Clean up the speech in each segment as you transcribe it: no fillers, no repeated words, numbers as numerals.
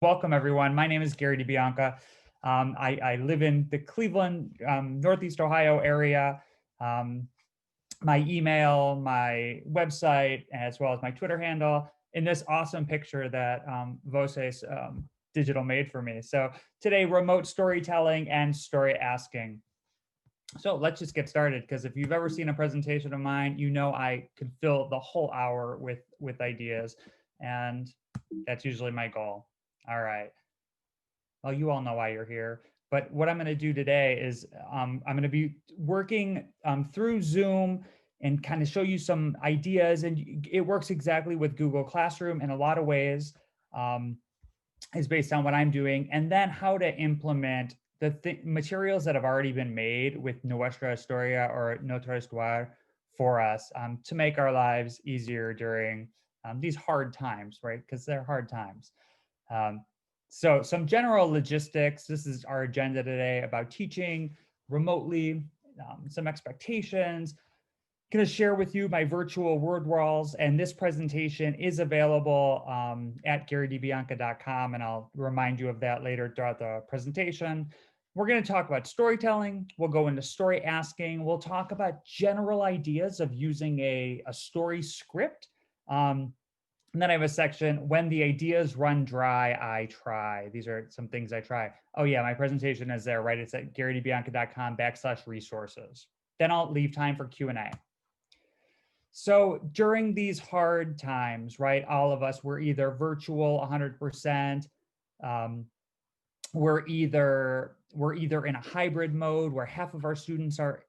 Welcome, everyone. My name is Gary DiBianca. I live in the Cleveland, Northeast Ohio area. My email, my website, as well as my Twitter handle in this awesome picture that Voces Digital made for me. So today, remote storytelling and story asking. So let's just get started, because if you've ever seen a presentation of mine, you know I could fill the whole hour with ideas, and that's usually my goal. All right. Well, you all know why you're here. But what I'm going to do today is I'm going to be working through Zoom and kind of show you some ideas. And it works exactly with Google Classroom in a lot of ways, is based on what I'm doing. And then how to implement the materials that have already been made with Nuestra Historia or Notre, histoire for us to make our lives easier during these hard times, right? Because they're hard times. So some general logistics. This is our agenda today about teaching remotely, some expectations. I'm going to share with you my virtual word walls, and this presentation is available at GaryDiBianca.com, and I'll remind you of that later throughout the presentation. We're going to talk about storytelling. We'll go into story asking. We'll talk about general ideas of using a story script. And then I have a section, when the ideas run dry, I try. These are some things I try. Oh yeah, my presentation is there, right? It's at GaryDiBianca.com/resources. Then I'll leave time for Q&A. So during these hard times, right, all of us, we're either virtual 100%, we're either in a hybrid mode where half of our students are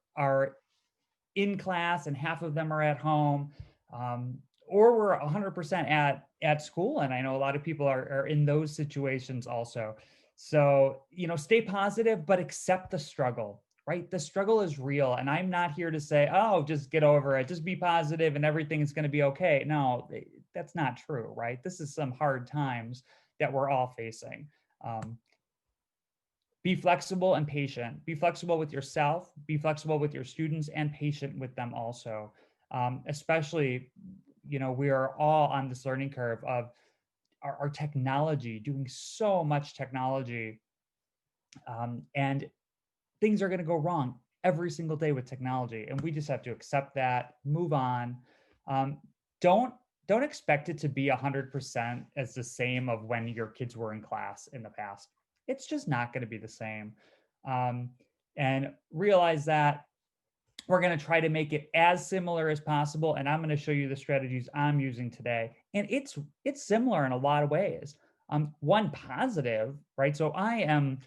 in class and half of them are at home, or we're 100% at school. And I know a lot of people are in those situations also. So, stay positive, but accept the struggle, right? The struggle is real. And I'm not here to say, oh, just get over it, just be positive and everything's going to be okay. No, that's not true, right? This is some hard times that we're all facing. Be flexible and patient. Be flexible with yourself, be flexible with your students, and patient with them also. Especially, we are all on this learning curve of our technology, doing so much technology. And things are going to go wrong every single day with technology. And we just have to accept that, move on. Don't expect it to be 100% as the same of when your kids were in class in the past. It's just not going to be the same. And realize that we're going to try to make it as similar as possible. And I'm going to show you the strategies I'm using today. And it's similar in a lot of ways. One positive, right? So I am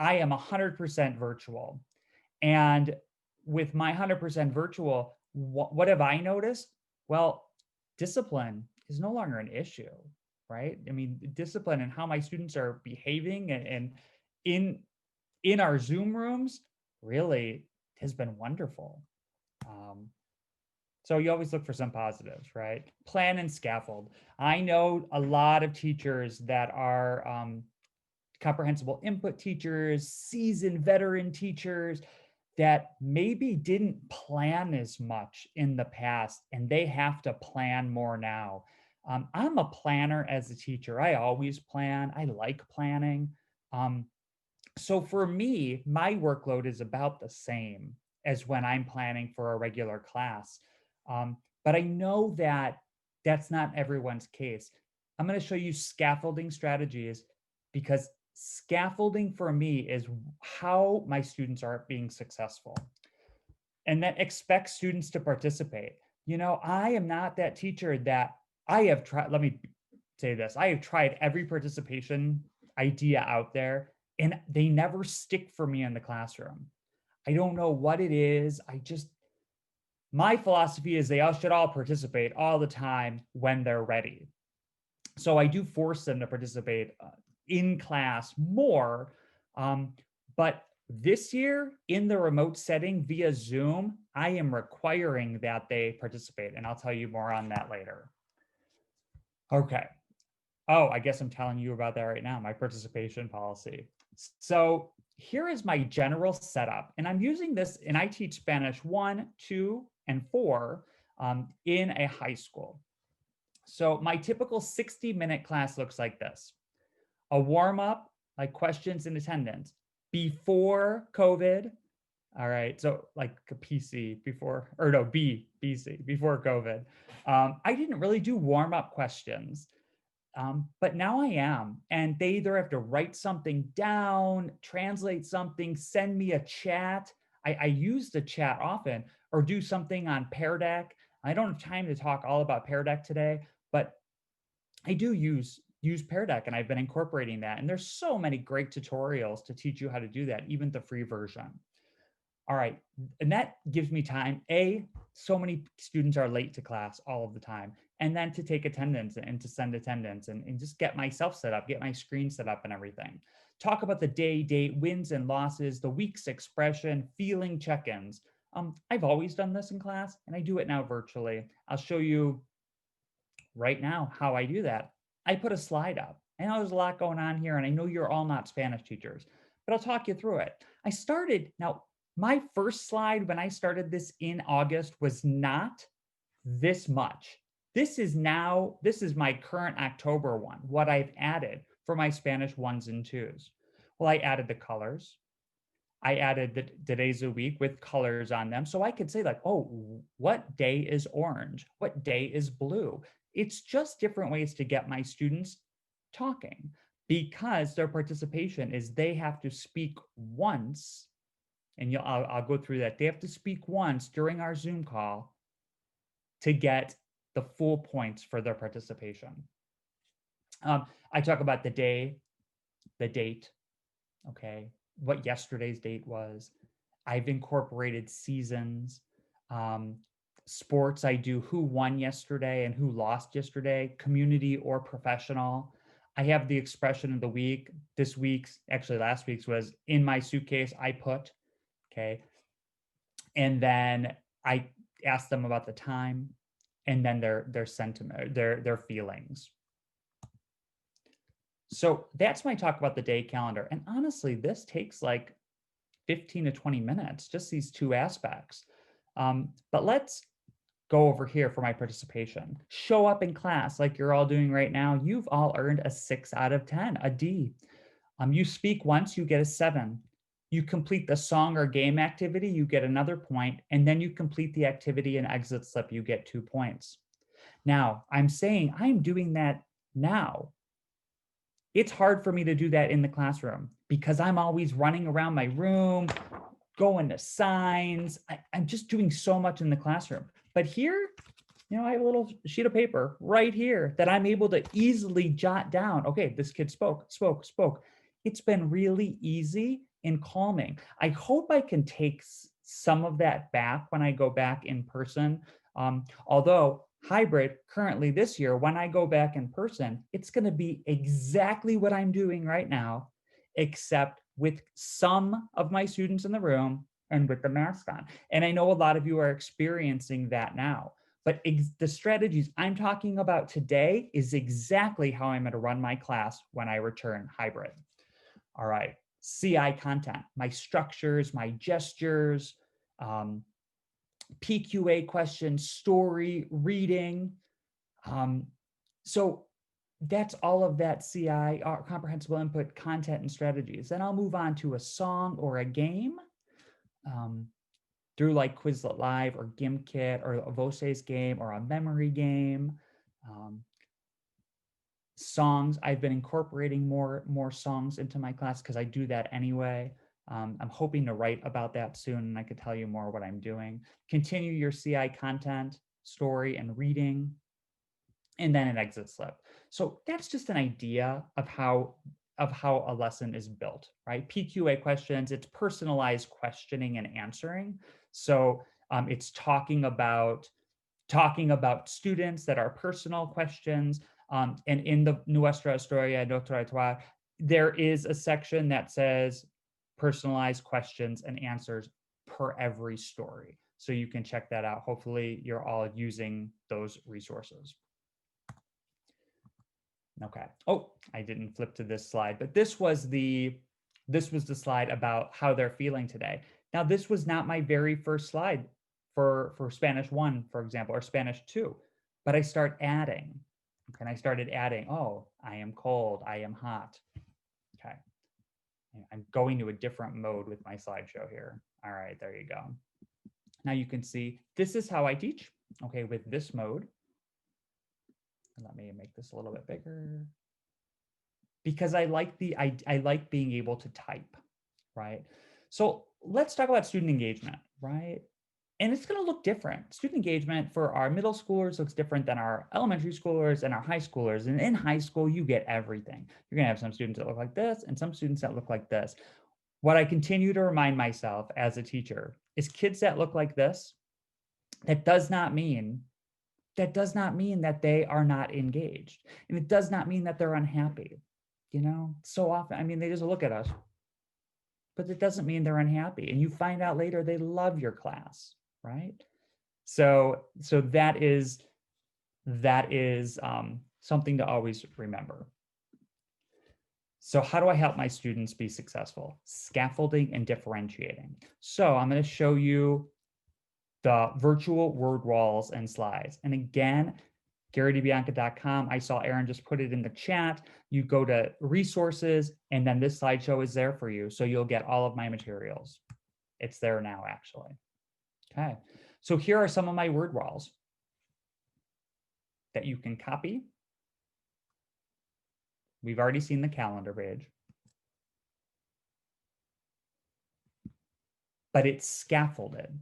100% virtual. And with my 100% virtual, what have I noticed? Well, discipline is no longer an issue, right? I mean, discipline and how my students are behaving and in our Zoom rooms really has been wonderful. So you always look for some positives, right? Plan and scaffold. I know a lot of teachers that are comprehensible input teachers, seasoned veteran teachers that maybe didn't plan as much in the past, and they have to plan more now. I'm a planner as a teacher. I always plan. I like planning. So for me, my workload is about the same as when I'm planning for a regular class. But I know that that's not everyone's case. I'm going to show you scaffolding strategies, because scaffolding for me is how my students are being successful. And that expects students to participate. I am not that teacher that I have tried. Let me say this. I have tried every participation idea out there, and they never stick for me in the classroom. I don't know what it is. My philosophy is they all should all participate all the time when they're ready. So I do force them to participate in class more. But this year in the remote setting via Zoom, I am requiring that they participate. And I'll tell you more on that later. Okay. Oh, I guess I'm telling you about that right now, my participation policy. So here is my general setup. And I'm using this, and I teach Spanish 1, 2, and 4 in a high school. So my typical 60-minute class looks like this. a warm up, like questions and attendance before COVID. All right, so like a PC before, or no, BC, before COVID. I didn't really do warm up questions, but now I am. And they either have to write something down, translate something, send me a chat. I use the chat often, or do something on Pear Deck. I don't have time to talk all about Pear Deck today, but I do use Pear Deck, and I've been incorporating that. And there's so many great tutorials to teach you how to do that, even the free version. All right, and that gives me time. So many students are late to class all of the time, and then to take attendance and to send attendance and just get myself set up, get my screen set up and everything. Talk about the day, date, wins and losses, the week's expression, feeling check-ins. I've always done this in class, and I do it now virtually. I'll show you right now how I do that. I put a slide up. I know there's a lot going on here, and I know you're all not Spanish teachers, but I'll talk you through it. Now, my first slide when I started this in August was not this much. This is my current October one, what I've added for my Spanish 1s and 2s. Well, I added the colors. I added the days a week with colors on them. So I could say like, oh, what day is orange? What day is blue? It's just different ways to get my students talking, because their participation is they have to speak once. And I'll go through that. They have to speak once during our Zoom call to get the full points for their participation. I talk about the day, the date, okay, what yesterday's date was. I've incorporated seasons, sports. I do who won yesterday and who lost yesterday, community or professional. I have the expression of the week. Last week's was in my suitcase, I put, okay. And then I ask them about the time, and then their sentiment, their feelings. So that's my talk about the day calendar. And honestly, this takes like 15 to 20 minutes, just these two aspects. But let's go over here for my participation. Show up in class like you're all doing right now. You've all earned a 6 out of 10, a D. You speak once, you get a 7. You complete the song or game activity, you get another point, and then you complete the activity and exit slip, you get 2 points. Now, I'm saying I'm doing that now. It's hard for me to do that in the classroom because I'm always running around my room, going to signs. I'm just doing so much in the classroom. But here, I have a little sheet of paper right here that I'm able to easily jot down. Okay, this kid spoke. It's been really easy and calming. I hope I can take some of that back when I go back in person. Although hybrid currently this year, when I go back in person, it's going to be exactly what I'm doing right now, except with some of my students in the room and with the mask on. And I know a lot of you are experiencing that now. But the strategies I'm talking about today is exactly how I'm going to run my class when I return hybrid. All right, CI content, my structures, my gestures, PQA questions, story, reading. So that's all of that CI, comprehensible input, content, and strategies. Then I'll move on to a song or a game. Through like Quizlet Live or GimKit or a Voces game or a memory game. Songs, I've been incorporating more songs into my class because I do that anyway. I'm hoping to write about that soon, and I could tell you more what I'm doing. Continue your CI content, story, and reading, and then an exit slip. So that's just an idea of how a lesson is built, right? PQA questions, it's personalized questioning and answering. So it's talking about students that are personal questions. And in the Nuestra Historia, Notre, histoire, there is a section that says personalized questions and answers per every story. So you can check that out. Hopefully you're all using those resources. Okay. Oh, I didn't flip to this slide, but this was the slide about how they're feeling today. Now, this was not my very first slide for Spanish 1, for example, or Spanish 2, but I start adding. Okay, and I started adding, oh, I am cold, I am hot. Okay, I'm going to a different mode with my slideshow here. All right, there you go. Now you can see this is how I teach, okay, with this mode. Let me make this a little bit bigger because I like I like being able to type, right? So let's talk about student engagement, right? And it's going to look different. Student engagement for our middle schoolers looks different than our elementary schoolers and our high schoolers. And in high school, you get everything. You're going to have some students that look like this and some students that look like this. What I continue to remind myself as a teacher is kids that look like this, that does not mean that they are not engaged. And it does not mean that they're unhappy. You know, so often, I mean, they just look at us, but it doesn't mean they're unhappy. And you find out later they love your class, right? So that is something to always remember. So how do I help my students be successful? Scaffolding and differentiating. So I'm going to show you the virtual word walls and slides. And again, GaryDiBianca.com. I saw Aaron just put it in the chat. You go to resources, and then this slideshow is there for you. So you'll get all of my materials. It's there now, actually. Okay. So here are some of my word walls that you can copy. We've already seen the calendar page. But it's scaffolded.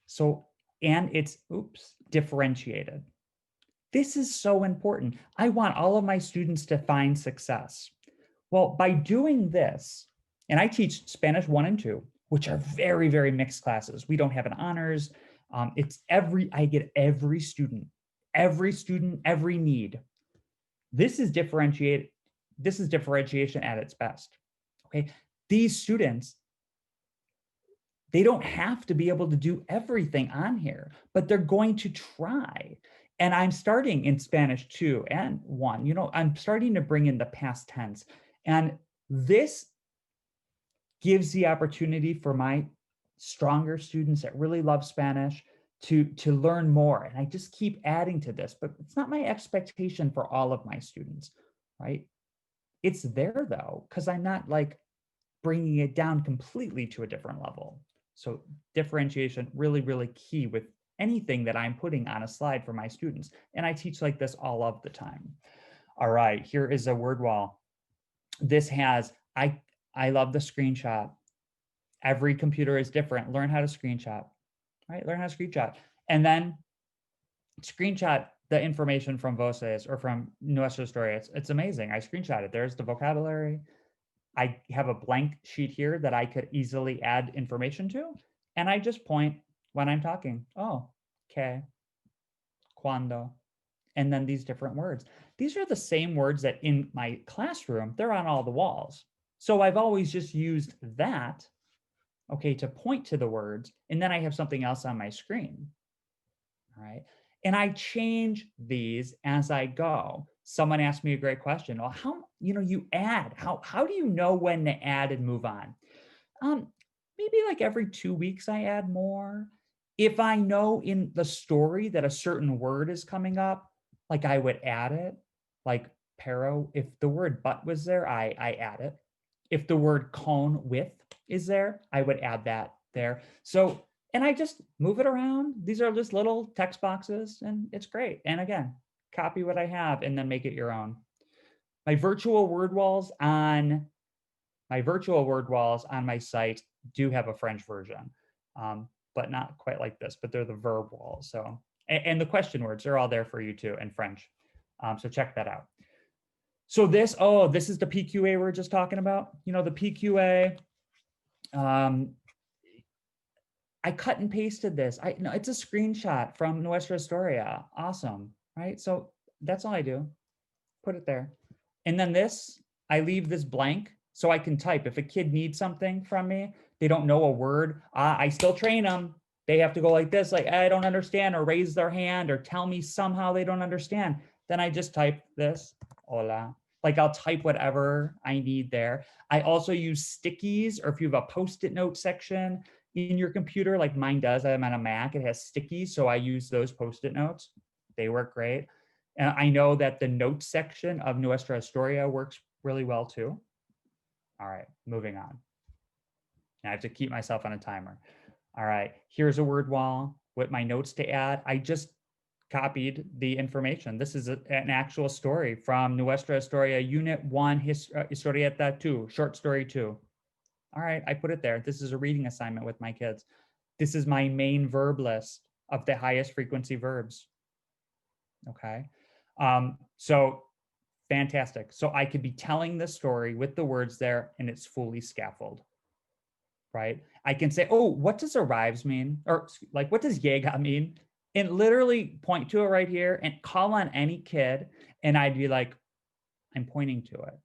So, and it's, differentiated. This is so important. I want all of my students to find success. Well, by doing this, and I teach Spanish 1 and 2, which are very, very mixed classes. We don't have an honors. I get every student, every need. This is differentiation at its best. Okay. These students, they don't have to be able to do everything on here, but they're going to try. And I'm starting in Spanish 2 and 1, you know, I'm starting to bring in the past tense. And this gives the opportunity for my stronger students that really love Spanish to learn more. And I just keep adding to this, but it's not my expectation for all of my students, right? It's there though, because I'm not like bringing it down completely to a different level. So differentiation, really, really key with anything that I'm putting on a slide for my students. And I teach like this all of the time. All right, here is a word wall. This has, I love the screenshot. Every computer is different. Learn how to screenshot, right? Learn how to screenshot. And then screenshot the information from Voces or from Nuestra Historia. It's amazing. I screenshot it. There's the vocabulary. I have a blank sheet here that I could easily add information to. And I just point when I'm talking. Oh, que, cuando, and then these different words. These are the same words that in my classroom, they're on all the walls. So I've always just used that, okay, to point to the words. And then I have something else on my screen, all right? And I change these as I go. Someone asked me a great question. Well, how, you add, how do you know when to add and move on? Maybe like every 2 weeks I add more. If I know in the story that a certain word is coming up, like I would add it, like pero, if the word but was there, I add it. If the word cone with is there, I would add that there. So, and I just move it around. These are just little text boxes and it's great. And again, copy what I have and then make it your own. My virtual word walls on my site do have a French version, but not quite like this, but they're the verb walls. So, and the question words, they're all there for you too in French. So check that out. So this is the PQA we're just talking about. The PQA, I cut and pasted this. It's a screenshot from Nuestra Historia. Awesome, right? So that's all I do. Put it there. And then this, I leave this blank so I can type. If a kid needs something from me, they don't know a word, I still train them. They have to go like this, like, I don't understand, or raise their hand, or tell me somehow they don't understand. Then I just type this, hola. Like I'll type whatever I need there. I also use stickies, or if you have a Post-it note section in your computer, like mine does, I'm on a Mac, it has stickies, so I use those Post-it notes. They work great. And I know that the notes section of Nuestra Historia works really well too. All right, moving on. I have to keep myself on a timer. All right, here's a word wall with my notes to add. I just copied the information. This is an actual story from Nuestra Historia, Unit 1, Historieta 2, Short Story 2. All right, I put it there. This is a reading assignment with my kids. This is my main verb list of the highest frequency verbs. Okay, so fantastic. So I could be telling the story with the words there and it's fully scaffolded, right? I can say, oh, what does arrives mean? Or like, what does llega mean? And literally point to it right here and call on any kid. And I'd be like, I'm pointing to it,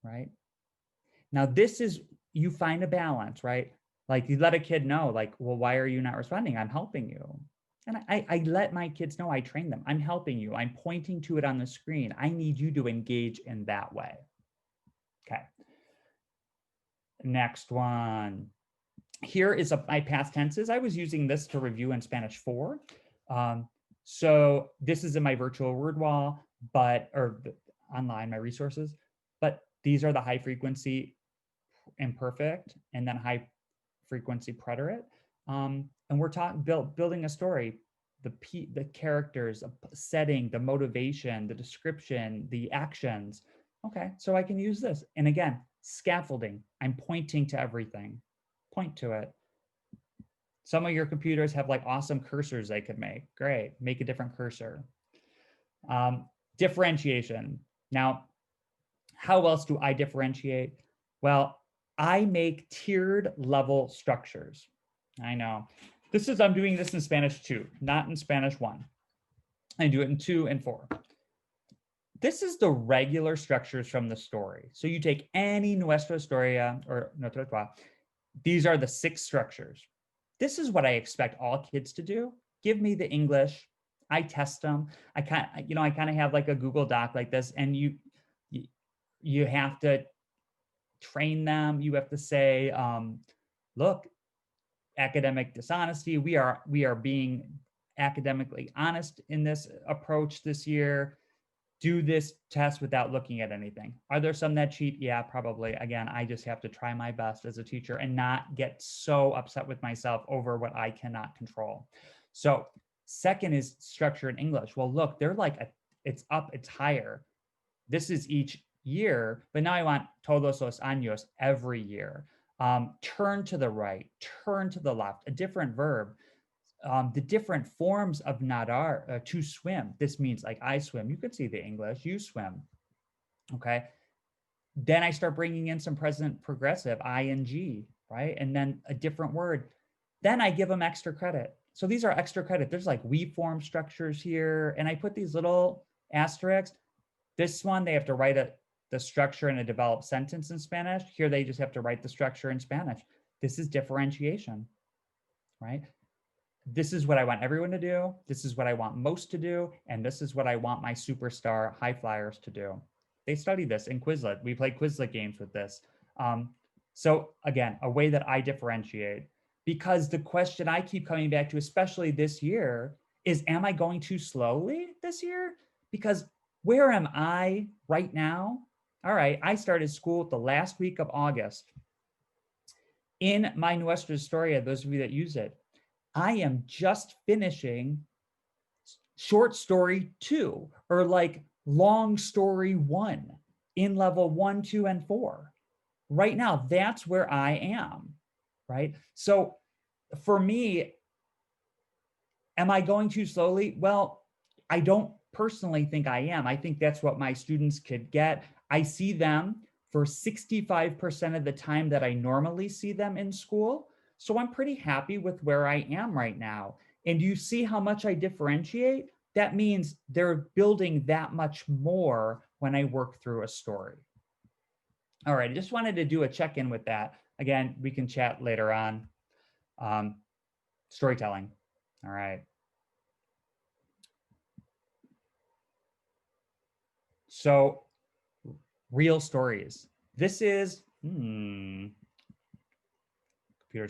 right? Now, this is, you find a balance, right? Like you let a kid know, like, well, why are you not responding? I'm helping you. And I let my kids know, I train them. I'm helping you. I'm pointing to it on the screen. I need you to engage in that way. Okay. Next one. Here is my past tenses. I was using this to review in Spanish 4. So this is in my virtual word wall, or online, my resources, but these are the high frequency imperfect and then high frequency preterite. And we're building a story, the characters, setting, the motivation, the description, the actions. Okay, so I can use this. And again, scaffolding. I'm pointing to everything. Point to it. Some of your computers have like awesome cursors they could make. Great, make a different cursor. Differentiation. Now, how else do I differentiate? Well, I make tiered level structures. I know. I'm doing this in Spanish 2, not in Spanish 1. I do it in 2 and 4. This is the regular structures from the story. So you take any Nuestra Historia or Notre. These are the 6 structures. This is what I expect all kids to do. Give me the English. I test them. I kind of have like a Google Doc like this, and you have to train them. You have to say, look, academic dishonesty. We are being academically honest in this approach this year. Do this test without looking at anything. Are there some that cheat? Yeah, probably. Again, I just have to try my best as a teacher and not get so upset with myself over what I cannot control. So second is structure in English. Well, look, they're like, it's up, it's higher. This is each year, but now I want todos los años every year. Turn to the right, turn to the left, a different verb. The different forms of nadar, to swim. This means like I swim. You could see the English, you swim. Okay. Then I start bringing in some present progressive, ing, right? And then a different word. Then I give them extra credit. So these are extra credit. There's like we form structures here. And I put these little asterisks. This one, they have to write the structure in a developed sentence in Spanish. Here, they just have to write the structure in Spanish. This is differentiation, right? This is what I want everyone to do. This is what I want most to do. And this is what I want my superstar high flyers to do. They study this in Quizlet. We play Quizlet games with this. So again, a way that I differentiate, because the question I keep coming back to, especially this year, is am I going too slowly this year? Because where am I right now? All right, I started school the last week of August. In my Nuestra Historia, those of you that use it, I am just finishing short story 2 or like long story 1 in level 1, 2, and 4. Right now, that's where I am, right? So for me, am I going too slowly? Well, I don't personally think I am. I think that's what my students could get. I see them for 65% of the time that I normally see them in school. So I'm pretty happy with where I am right now. And you see how much I differentiate? That means they're building that much more when I work through a story. All right, I just wanted to do a check-in with that. Again, we can chat later on. Storytelling. All right. So real stories. This is, computer's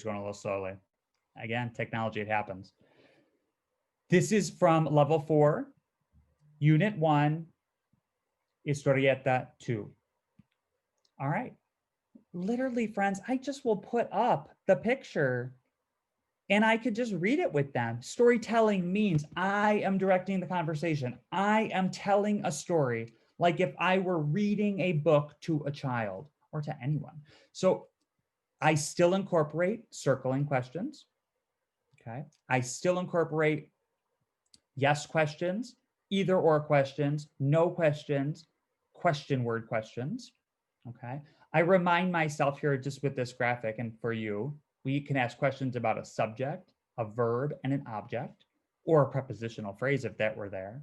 going a little slowly. Again, technology, it happens. This is from level 4. Unit 1, Historieta 2. All right. Literally, friends, I just will put up the picture and I could just read it with them. Storytelling means I am directing the conversation. I am telling a story, like if I were reading a book to a child or to anyone. So I still incorporate circling questions. Okay. I still incorporate yes questions, either or questions, no questions, question word questions. Okay. I remind myself here just with this graphic, and for you, we can ask questions about a subject, a verb, and an object, or a prepositional phrase if that were there.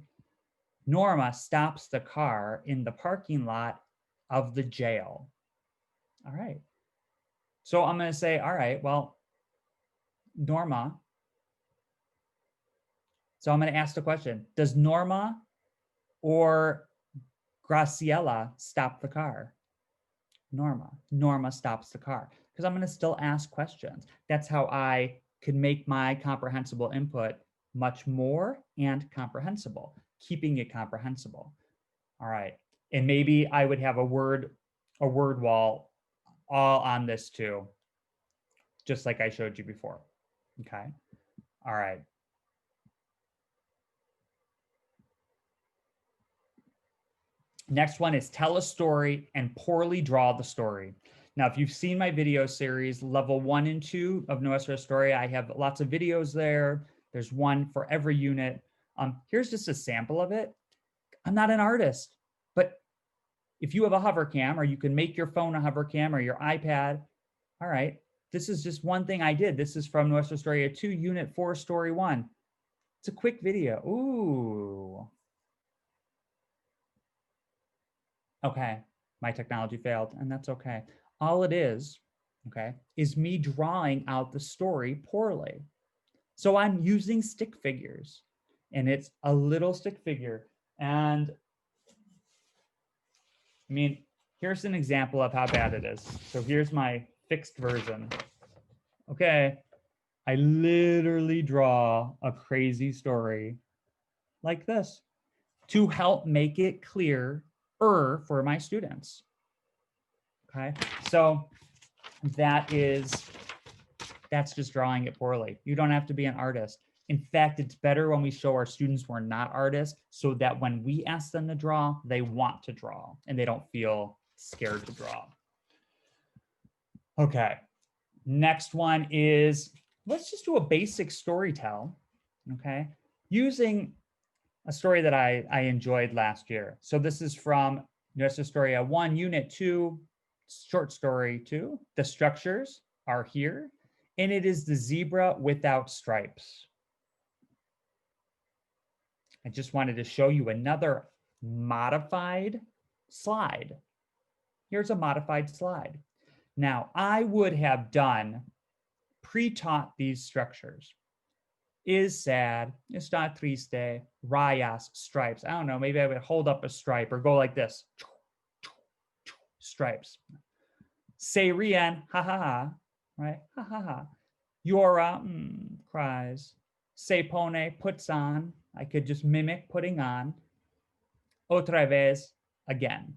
Norma stops the car in the parking lot of the jail. All right. So I'm going to say, all right, well, Norma. So I'm going to ask the question, does Norma or Graciela stop the car? Norma. Norma stops the car. Because I'm going to still ask questions. That's how I can make my comprehensible input much more and comprehensible, keeping it comprehensible. All right. And maybe I would have a word wall all on this too, just like I showed you before. Okay. All right. Next one is tell a story and poorly draw the story. Now, if you've seen my video series, level 1 and 2 of Nuestra Historia, I have lots of videos there. There's one for every unit. Here's just a sample of it. I'm not an artist, but if you have a hover cam, or you can make your phone a hover cam or your iPad, all right, this is just one thing I did. This is from Nuestra Historia 2, Unit 4, Story 1. It's a quick video. Ooh. Okay, my technology failed, and that's okay. All it is, okay, is me drawing out the story poorly. So I'm using stick figures, and it's a little stick figure. And I mean, here's an example of how bad it is. So here's my fixed version. Okay, I literally draw a crazy story like this to help make it clearer for my students. Okay, so that's just drawing it poorly. You don't have to be an artist. In fact, it's better when we show our students we're not artists, so that when we ask them to draw, they want to draw and they don't feel scared to draw. Okay, next one is, let's just do a basic story tell, okay? Using a story that I enjoyed last year. So this is from Nuestra Historia 1, Unit 2, short story 2. The structures are here, and it is the zebra without stripes. I just wanted to show you another modified slide. Here's a modified slide. Now, I would have done pre-taught these structures. Is sad, está triste, rayas, stripes. I don't know, maybe I would hold up a stripe or go like this. Stripes. Se ríen, ha ha ha, right? Ha ha ha. Llora, cries. Se pone, puts on. I could just mimic putting on. Otra vez, again.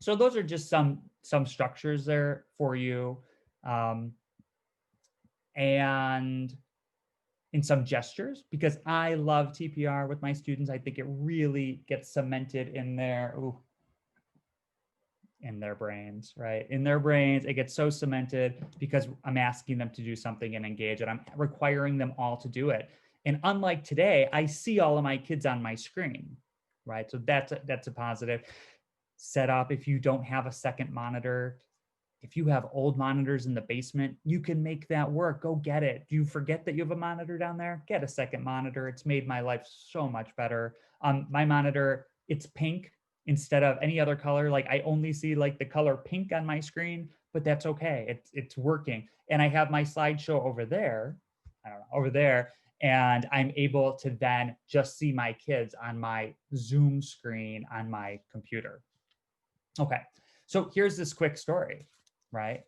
So those are just some structures there for you. And in some gestures, because I love TPR with my students. I think it really gets cemented in their brains, right? In their brains, it gets so cemented because I'm asking them to do something and engage, and I'm requiring them all to do it. And unlike today, I see all of my kids on my screen, right? So that's a positive. Set up if you don't have a second monitor. If you have old monitors in the basement, you can make that work. Go get it. Do you forget that you have a monitor down there? Get a second monitor. It's made my life so much better. My monitor, it's pink instead of any other color. Like I only see like the color pink on my screen, but that's okay. It's working. And I have my slideshow over there, over there, and I'm able to then just see my kids on my Zoom screen on my computer. Okay, so here's this quick story, right?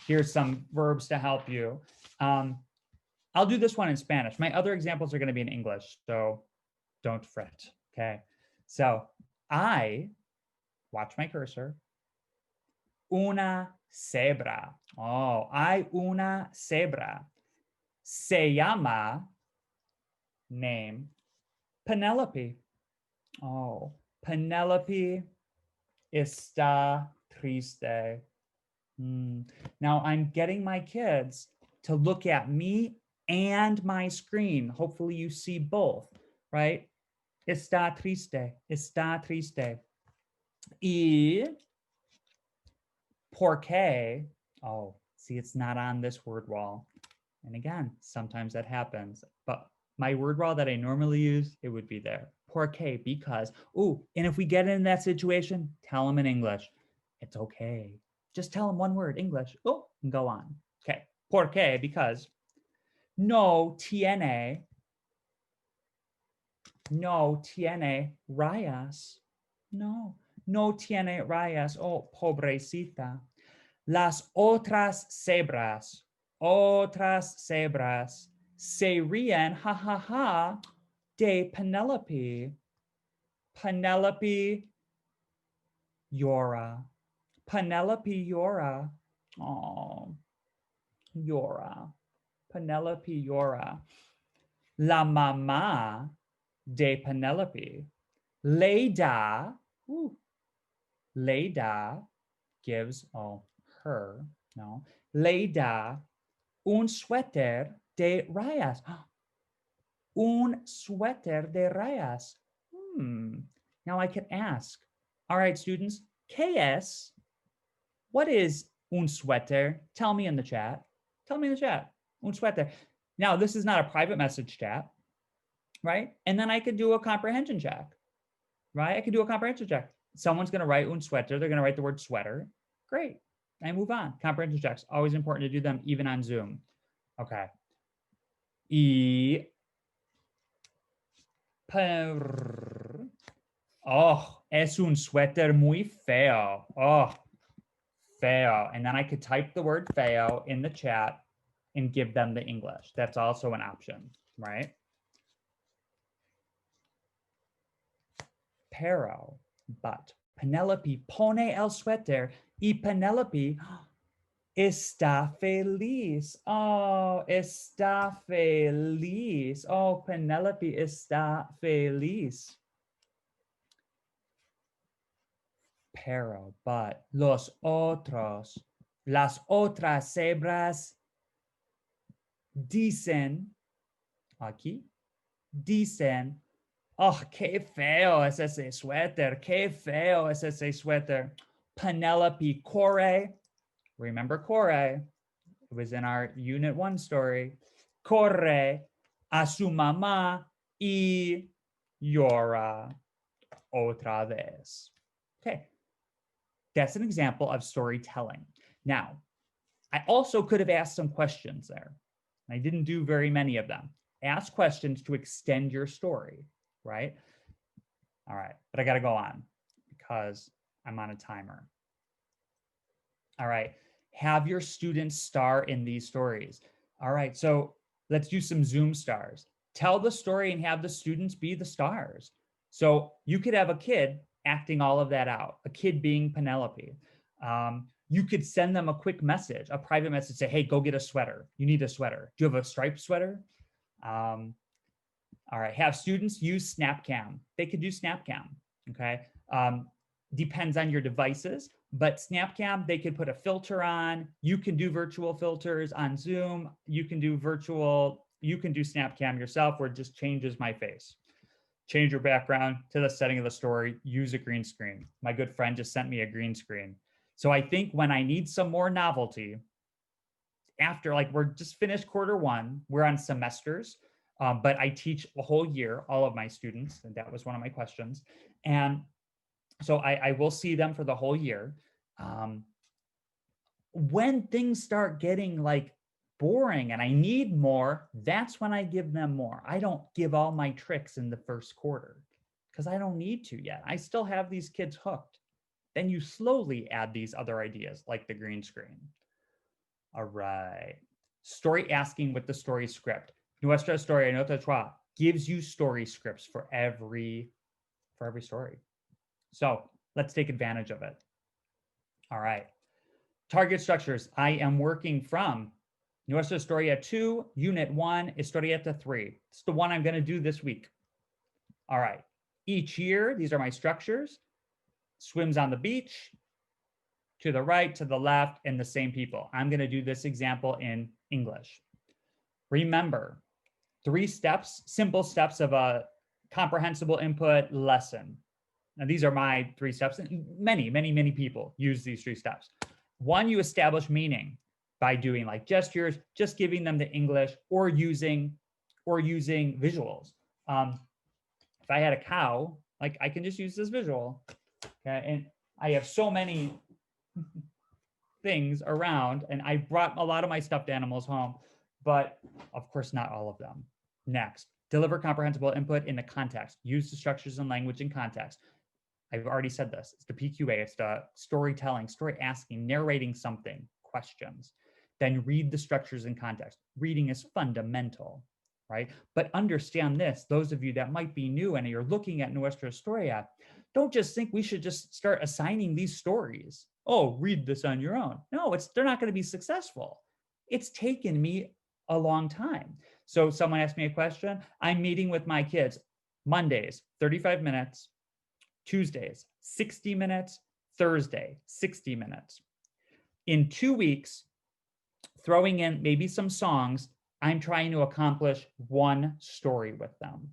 Here's some verbs to help you. I'll do this one in Spanish. My other examples are going to be in English, so don't fret, okay? So I, watch my cursor, una cebra. Oh, hay una cebra. Se llama, name, Penelope. Oh, Penelope está triste. Now I'm getting my kids to look at me and my screen. Hopefully you see both, right? Está triste, está triste. Y porque, oh, see, it's not on this word wall. And again, sometimes that happens, but my word wall that I normally use, it would be there. Porque, because, oh, and if we get in that situation, tell them in English. It's okay. Just tell them one word, English. Oh, and go on. Okay. Porque, because no tiene rayas. No tiene rayas. Oh, pobrecita. Las otras cebras se ríen, ha, ha, ha, de Penelope. Penelope llora. Penelope llora. Oh, llora. Penelope llora. La mamá de Penelope le da, gives, oh, her, no, le da un suéter de rayas. Un suéter de rayas. Now I can ask, all right, students, KS, what is un suéter? Tell me in the chat. Tell me in the chat. Un suéter. Now, this is not a private message chat, right? And then I could do a comprehension check, right? I could do a comprehension check. Someone's going to write un suéter. They're going to write the word sweater. Great. I move on. Comprehension checks. Always important to do them, even on Zoom. Okay. Oh, es un suéter muy feo. Oh, feo. And then I could type the word feo in the chat and give them the English. That's also an option, right? Pero, but Penelope pone el suéter y Penelope está feliz. Oh, está feliz. Oh, Penelope está feliz. Pero, but las otras cebras dicen, aquí, dicen, oh, qué feo es ese suéter, qué feo es ese suéter. Penelope corre, remember corre, it was in our Unit 1 story, corre a su mamá y llora otra vez. Okay, that's an example of storytelling. Now, I also could have asked some questions there. I didn't do very many of them. Ask questions to extend your story, right? All right, but I got to go on because I'm on a timer. All right, have your students star in these stories. All right, so let's do some Zoom stars. Tell the story and have the students be the stars. So you could have a kid acting all of that out, a kid being Penelope. You could send them a quick message, a private message, say, hey, go get a sweater. You need a sweater. Do you have a striped sweater? All right, have students use SnapCam. They could do SnapCam, okay? Depends on your devices, but SnapCam, they could put a filter on. You can do virtual filters on Zoom. You can do SnapCam yourself where it just changes my face. Change your background to the setting of the story, use a green screen. My good friend just sent me a green screen. So I think when I need some more novelty, after like we're just finished Q1, we're on semesters, but I teach a whole year, all of my students, and that was one of my questions. And so I will see them for the whole year. When things start getting like boring and I need more, that's when I give them more. I don't give all my tricks in the first quarter because I don't need to yet. I still have these kids hooked. Then you slowly add these other ideas like the green screen. All right. Story asking with the story script. Nuestra Historia, Notre gives you story scripts for every for every story. So let's take advantage of it. All right. Target structures. I am working from Nuestra Historia 2, Unit 1, Historieta 3. It's the one I'm going to do this week. All right. Each year, these are my structures. Swims on the beach, to the right, to the left, and the same people. I'm going to do this example in English. Remember, 3 steps, simple steps of a comprehensible input lesson. Now, these are my 3 steps. Many people use these 3 steps. 1, you establish meaning by doing like gestures, just giving them the English, or using visuals. If I had a cow, like I can just use this visual. Okay, and I have so many things around, and I brought a lot of my stuffed animals home, but of course not all of them. Next, deliver comprehensible input in the context. Use the structures and language in context. I've already said this. It's the PQA. It's the storytelling, story asking, narrating something, questions. Then read the structures in context. Reading is fundamental, right? But understand this, those of you that might be new and you're looking at Nuestra Historia, don't just think we should just start assigning these stories. Oh, read this on your own. No, they're not going to be successful. It's taken me a long time. So someone asked me a question. I'm meeting with my kids Mondays, 35 minutes, Tuesdays, 60 minutes, Thursday, 60 minutes. In 2 weeks, throwing in maybe some songs, I'm trying to accomplish 1 story with them.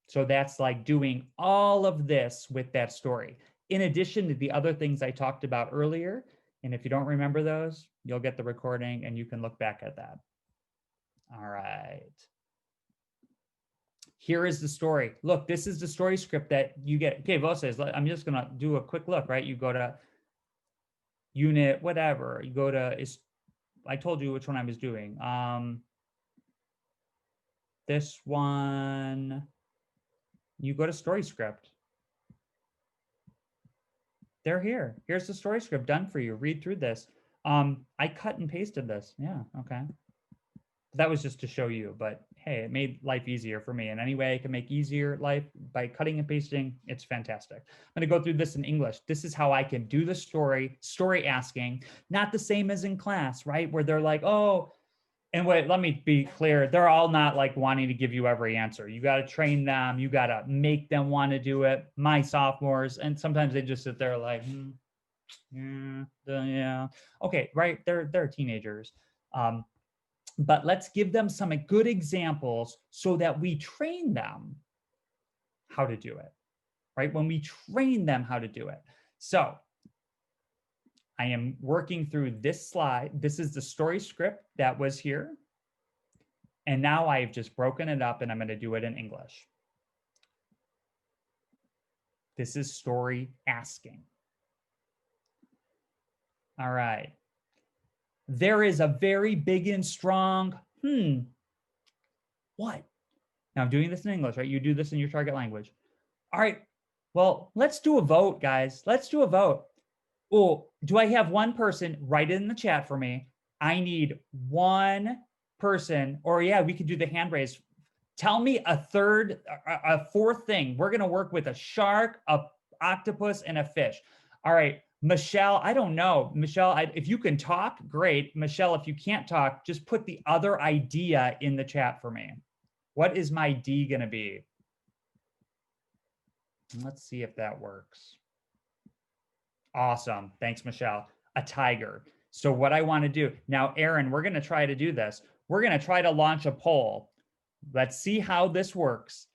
So that's like doing all of this with that story. In addition to the other things I talked about earlier, and if you don't remember those, you'll get the recording and you can look back at that. All right. Here is the story. Look, this is the story script that you get. Okay, voces, I'm just going to do a quick look, right? You go to unit, whatever. You go to, I told you which one I was doing. This one, you go to story script. They're here. Here's the story script done for you. Read through this. I cut and pasted this. Yeah, okay. That was just to show you, but hey, it made life easier for me. And any way I can make easier life by cutting and pasting, it's fantastic. I'm going to go through this in English. This is how I can do the story asking, not the same as in class, right? Where they're like, oh, and wait, let me be clear. They're all not like wanting to give you every answer. You got to train them. You got to make them want to do it. My sophomores, and sometimes they just sit there like, yeah. Okay, right. They're teenagers. But let's give them some good examples so that we train them how to do it, right? When we train them how to do it. So I am working through this slide. This is the story script that was here. And now I've just broken it up and I'm going to do it in English. This is story asking. All right. There is a very big and strong, what? Now I'm doing this in English, right? You do this in your target language. All right. Well, let's do a vote, guys. Let's do a vote. Oh, do I have one person? Write it in the chat for me. I need one person, or yeah, we could do the hand raise. Tell me a 4th thing. We're going to work with a shark, a octopus, and a fish. All right. Michelle, I don't know. Michelle, if you can talk, great. Michelle, if you can't talk, just put the other idea in the chat for me. What is my D going to be? Let's see if that works. Awesome. Thanks, Michelle. A tiger. So what I want to do now, Aaron, we're going to try to do this. We're going to try to launch a poll. Let's see how this works.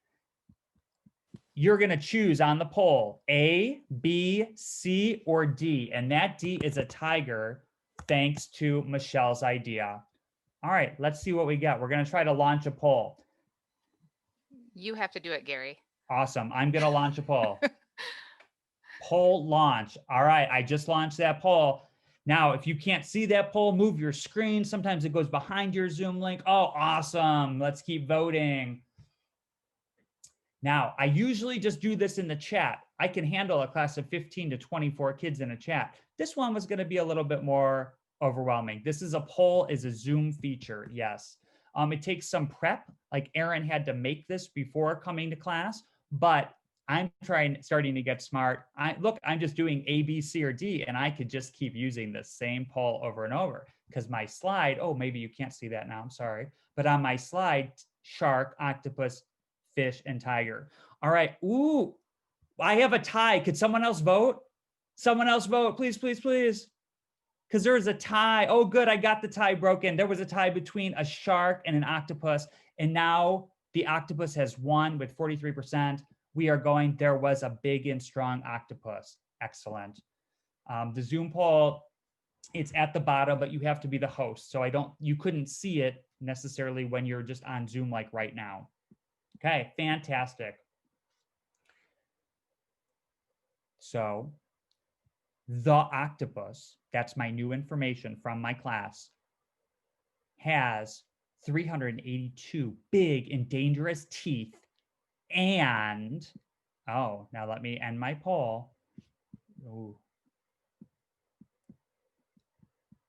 You're going to choose on the poll A, B, C, or D. And that D is a tiger, thanks to Michelle's idea. All right, let's see what we get. We're going to try to launch a poll. You have to do it, Gary. Awesome. I'm going to launch a poll. Poll launch. All right, I just launched that poll. Now, if you can't see that poll, move your screen. Sometimes it goes behind your Zoom link. Oh, awesome. Let's keep voting. Now, I usually just do this in the chat. I can handle a class of 15 to 24 kids in a chat. This one was going to be a little bit more overwhelming. This is a poll, is a Zoom feature, yes. It takes some prep, like Aaron had to make this before coming to class, but starting to get smart. I'm just doing A, B, C, or D, and I could just keep using the same poll over and over because my slide, oh, maybe you can't see that now, I'm sorry. But on my slide, shark, octopus, fish, and tiger. All right, ooh, I have a tie. Could someone else vote? Someone else vote, please, please, please. Because there's a tie. Oh, good, I got the tie broken. There was a tie between a shark and an octopus, and now the octopus has won with 43%. We are going, there was a big and strong octopus. Excellent. The Zoom poll, it's at the bottom, but you have to be the host. So you couldn't see it necessarily when you're just on Zoom like right now. Okay, fantastic. So the octopus, that's my new information from my class, has 382 big and dangerous teeth. And, oh, now let me end my poll. Ooh.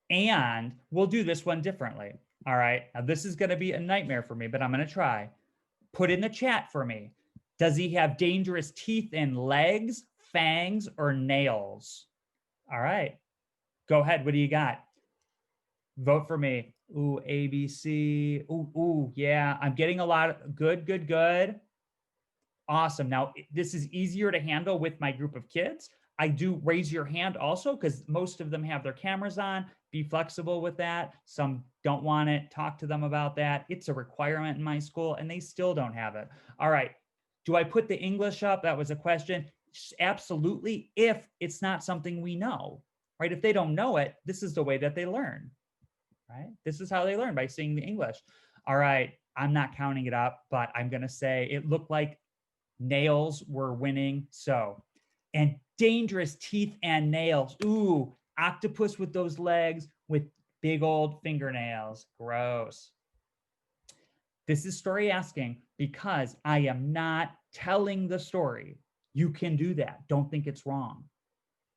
And we'll do this one differently. All right, now this is gonna be a nightmare for me, but I'm gonna try. Put in the chat for me. Does he have dangerous teeth and legs, fangs, or nails? All right, go ahead, what do you got? Vote for me. Ooh, ABC. Ooh, yeah, I'm getting a lot of good. Awesome. Now, this is easier to handle with my group of kids. I do raise your hand also because most of them have their cameras on. Be flexible with that. Some don't want it. Talk to them about that. It's a requirement in my school and they still don't have it. All right. Do I put the English up? That was a question. Absolutely. If it's not something we know, right? If they don't know it, this is the way that they learn, right? This is how they learn, by seeing the English. All right. I'm not counting it up, but I'm going to say it looked like nails were winning. So, and dangerous teeth and nails. Ooh, octopus with those legs with big old fingernails. Gross. This is story asking because I am not telling the story. You can do that. Don't think it's wrong.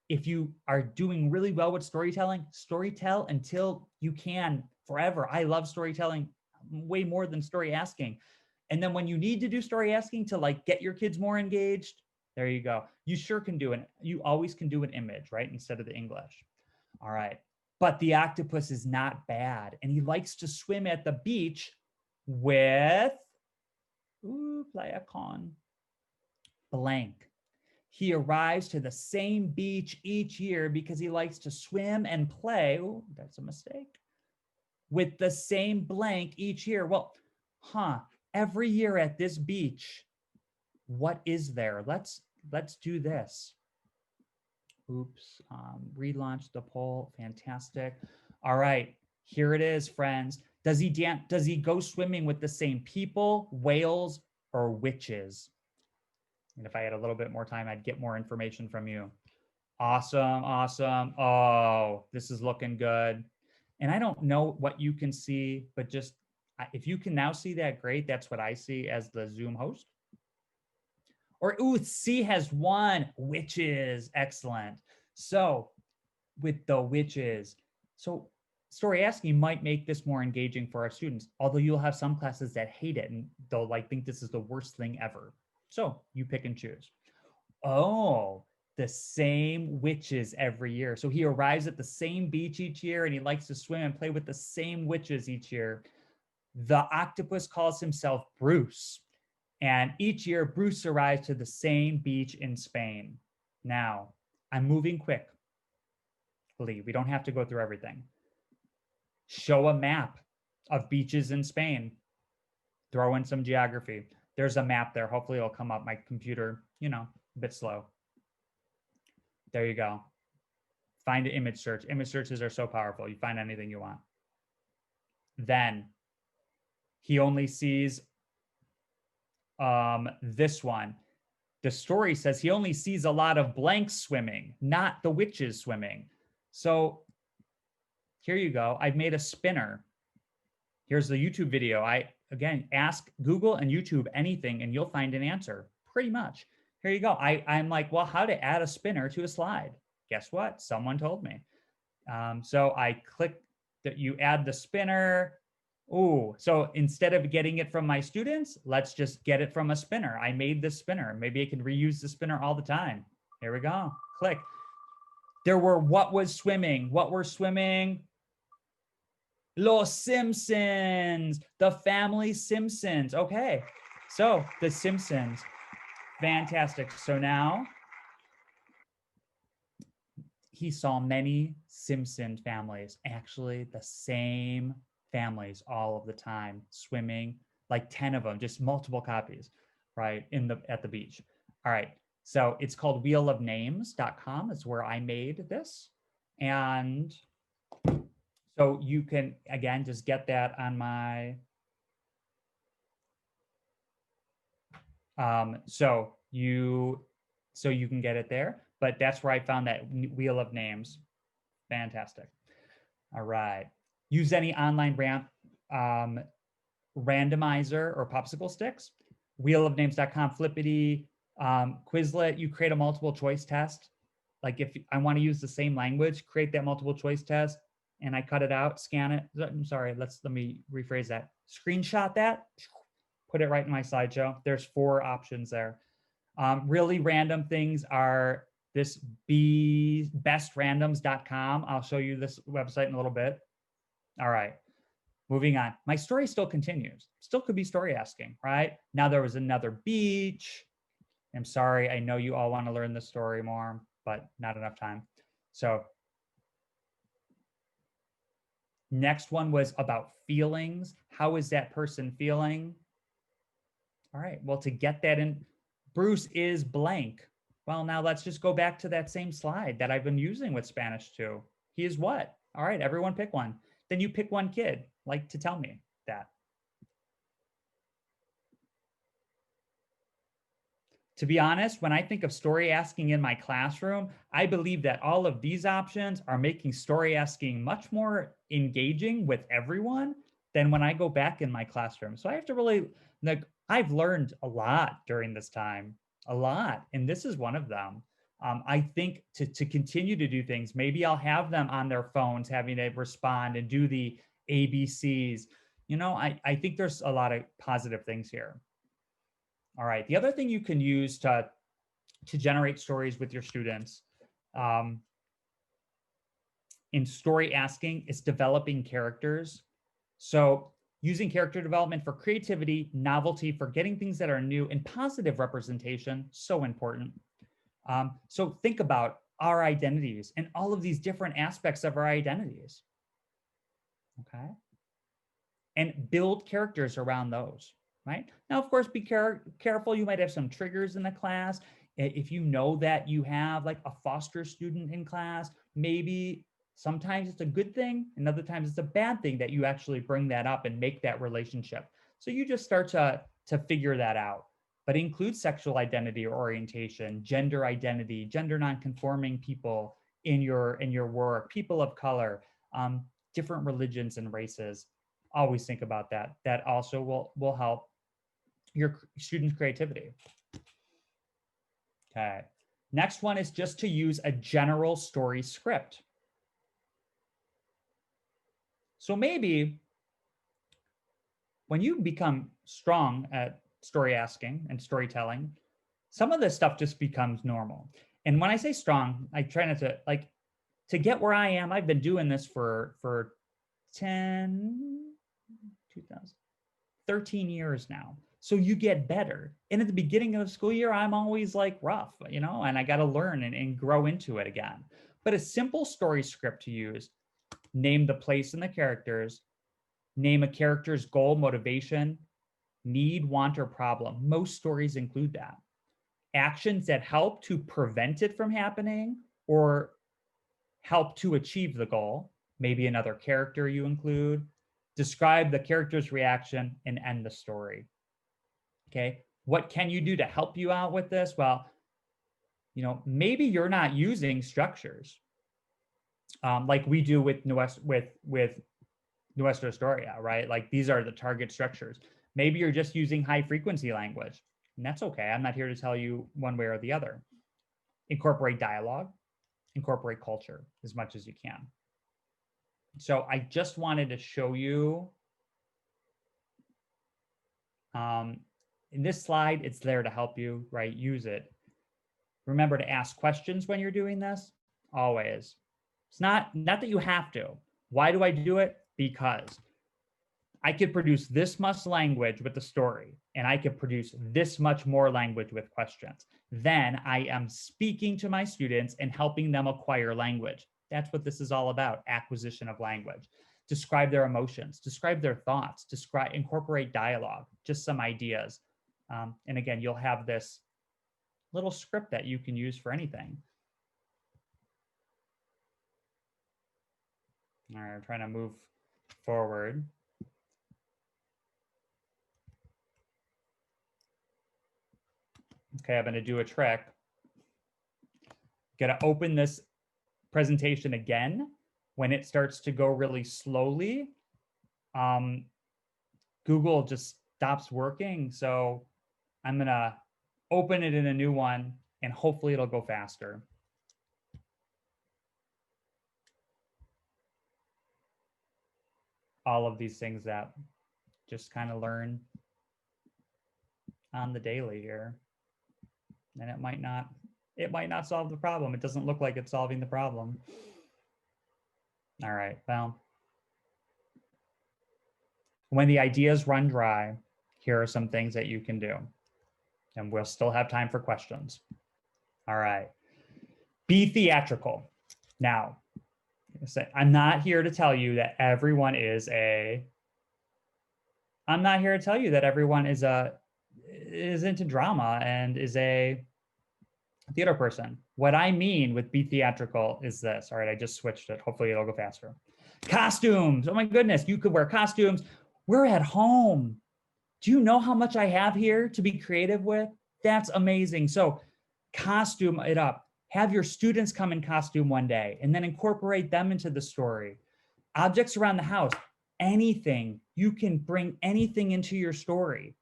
If you are doing really well with storytelling, storytell until you can forever. I love storytelling way more than story asking. And then when you need to do story asking to like get your kids more engaged, there you go. You sure can do it. You always can do an image, right? Instead of the English. All right. But the octopus is not bad. And he likes to swim at the beach with, ooh, play a con, blank. He arrives to the same beach each year because he likes to swim and play. Oh, that's a mistake. With the same blank each year. Well, every year at this beach, what is there? Let's do this. Oops, relaunch the poll. Fantastic. All right, here it is, friends. Does he go swimming with the same people, whales, or witches? And if I had a little bit more time, I'd get more information from you. Awesome, awesome. Oh, this is looking good. And I don't know what you can see, but just if you can now see that, great. That's what I see as the Zoom host. Or, ooh, C has won, witches. Excellent. So with the witches, so story asking might make this more engaging for our students, although you'll have some classes that hate it and they'll like think this is the worst thing ever. So you pick and choose. Oh, the same witches every year. So he arrives at the same beach each year and he likes to swim and play with the same witches each year. The octopus calls himself Bruce. And each year, Bruce arrives to the same beach in Spain. Now, I'm moving quickly. We don't have to go through everything. Show a map of beaches in Spain. Throw in some geography. There's a map there. Hopefully it'll come up. My computer, a bit slow. There you go. Find an image search. Image searches are so powerful. You find anything you want. Then he only sees this one. The story says he only sees a lot of blanks swimming, not the witches swimming. So here you go. I've made a spinner. Here's the YouTube video. Again, ask Google and YouTube anything and you'll find an answer, pretty much. Here you go. I'm like, well, how to add a spinner to a slide? Guess what? Someone told me. So I click that you add the spinner. Ooh, so instead of getting it from my students, let's just get it from a spinner. I made this spinner. Maybe I can reuse the spinner all the time. Here we go. Click. There were what was swimming? What were swimming? Los Simpsons, the family Simpsons. Okay, so the Simpsons. Fantastic. So now he saw many Simpson families, actually the same families all of the time, swimming, like 10 of them, just multiple copies, right, at the beach. All right, so it's called wheelofnames.com. It's where I made this. And so you can, again, just get that on my, so you can get it there, but that's where I found that wheel of names. Fantastic. All right. Use any online randomizer or popsicle sticks. Wheelofnames.com, Flippity, Quizlet. You create a multiple choice test. Like if I want to use the same language, create that multiple choice test, and I cut it out, scan it. I'm sorry. Let me rephrase that. Screenshot that, put it right in my slideshow. There's 4 options there. Really random things are this bestrandoms.com. I'll show you this website in a little bit. All right, moving on. My story still continues. Still could be story asking, right? Now there was another beach. I'm sorry, I know you all want to learn the story more, but not enough time. So next one was about feelings. How is that person feeling? All right, well, to get that in, Bruce is blank. Well, now let's just go back to that same slide that I've been using with Spanish 2. He is what? All right, everyone pick one. Then you pick one kid, like to tell me that. To be honest, when I think of story asking in my classroom, I believe that all of these options are making story asking much more engaging with everyone than when I go back in my classroom. So I have to really, like, I've learned a lot during this time, a lot, and this is one of them. I think to continue to do things, maybe I'll have them on their phones having to respond and do the ABCs. You know, I think there's a lot of positive things here. All right. The other thing you can use to generate stories with your students in story asking is developing characters. So using character development for creativity, novelty, for getting things that are new, and positive representation, so important. So think about our identities and all of these different aspects of our identities. Okay. And build characters around those. Right? Now, of course, be careful. You might have some triggers in the class. If you know that you have like a foster student in class, maybe sometimes it's a good thing, and other times it's a bad thing that you actually bring that up and make that relationship. So you just start to figure that out. But include sexual identity or orientation, gender identity, gender nonconforming people in your work, people of color, different religions and races. Always think about that. That also will help your students' creativity. Okay. Next one is just to use a general story script. So maybe when you become strong at story asking and storytelling, some of this stuff just becomes normal. And when I say strong, I try not to, like, to get where I am, I've been doing this for 13 years now. So you get better. And at the beginning of the school year, I'm always like rough, you know, and I got to learn and grow into it again. But a simple story script to use: name the place and the characters, name a character's goal, motivation, need, want, or problem. Most stories include that. Actions that help to prevent it from happening or help to achieve the goal. Maybe another character you include. Describe the character's reaction and end the story. Okay, what can you do to help you out with this? Well, you know, maybe you're not using structures like we do with Nuestra Historia, right? Like these are the target structures. Maybe you're just using high frequency language, and that's okay. I'm not here to tell you one way or the other. Incorporate dialogue, incorporate culture as much as you can. So I just wanted to show you In this slide, it's there to help you, right? Use it. Remember to ask questions when you're doing this, always. It's not that you have to. Why do I do it? Because I could produce this much language with the story, and I could produce this much more language with questions. Then I am speaking to my students and helping them acquire language. That's what this is all about, acquisition of language. Describe their emotions, describe their thoughts, incorporate dialogue, just some ideas. And again, you'll have this little script that you can use for anything. All right, I'm trying to move forward. Okay, I'm going to do a trick. Got to open this presentation again. When it starts to go really slowly, Google just stops working. So I'm going to open it in a new one, and hopefully it'll go faster. All of these things that just kind of learn on the daily here. And it might not solve the problem. It doesn't look like it's solving the problem. All right, well, when the ideas run dry, here are some things that you can do. And we'll still have time for questions. All right, be theatrical. Now, I'm not here to tell you that everyone is into drama and is a theater person. What I mean with be theatrical is this. All right, I just switched it. Hopefully it'll go faster. Costumes. Oh my goodness, you could wear costumes. We're at home. Do you know how much I have here to be creative with? That's amazing. So costume it up. Have your students come in costume one day and then incorporate them into the story. Objects around the house, anything. You can bring anything into your story.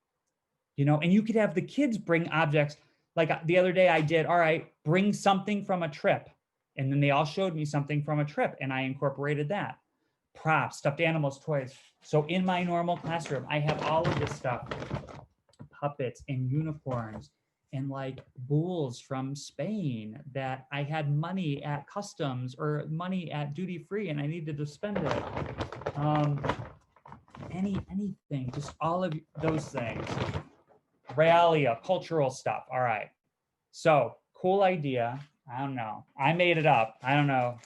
And you could have the kids bring objects. Like the other day I did, all right, bring something from a trip. And then they all showed me something from a trip and I incorporated that. Props, stuffed animals, toys. So in my normal classroom, I have all of this stuff, puppets and unicorns and like bulls from Spain that I had money at customs or money at duty free and I needed to spend it. Anything, just all of those things. Realia, cultural stuff. All right. So cool idea. I don't know. I made it up. I don't know.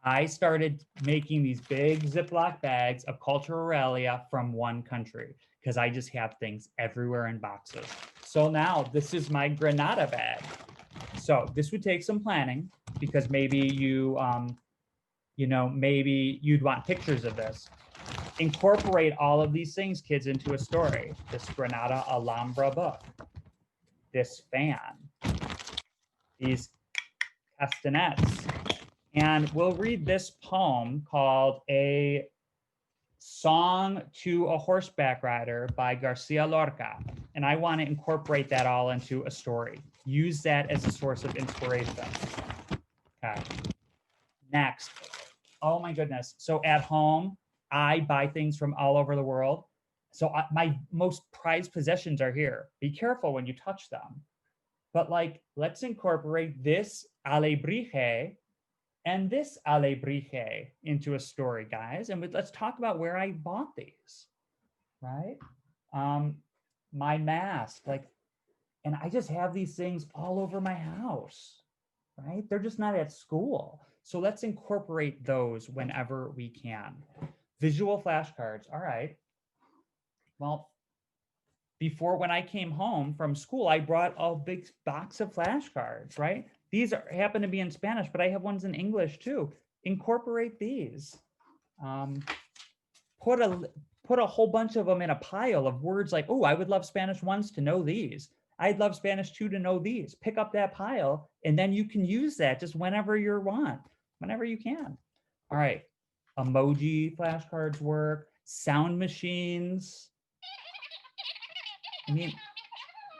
I started making these big Ziploc bags of cultural realia from one country because I just have things everywhere in boxes. So now this is my Granada bag. So this would take some planning because maybe maybe you'd want pictures of this. Incorporate all of these things, kids, into a story. This Granada Alhambra book, this fan, these castanets. And we'll read this poem called A Song to a Horseback Rider by Garcia Lorca. And I want to incorporate that all into a story. Use that as a source of inspiration. Okay. Next. Oh my goodness. So at home, I buy things from all over the world. So my most prized possessions are here. Be careful when you touch them. But let's incorporate this alebrije and this alebrije into a story, guys. And let's talk about where I bought these, right? My mask, and I just have these things all over my house, right? They're just not at school. So let's incorporate those whenever we can. Visual flashcards. All right. Well, when I came home from school, I brought a big box of flashcards, right? These happen to be in Spanish, but I have ones in English too. Incorporate these. Put a whole bunch of them in a pile of words like, oh, I would love Spanish 1s to know these. I'd love Spanish 2 to know these. Pick up that pile, and then you can use that just whenever you can. All right. Emoji flashcards work. Sound machines. I mean,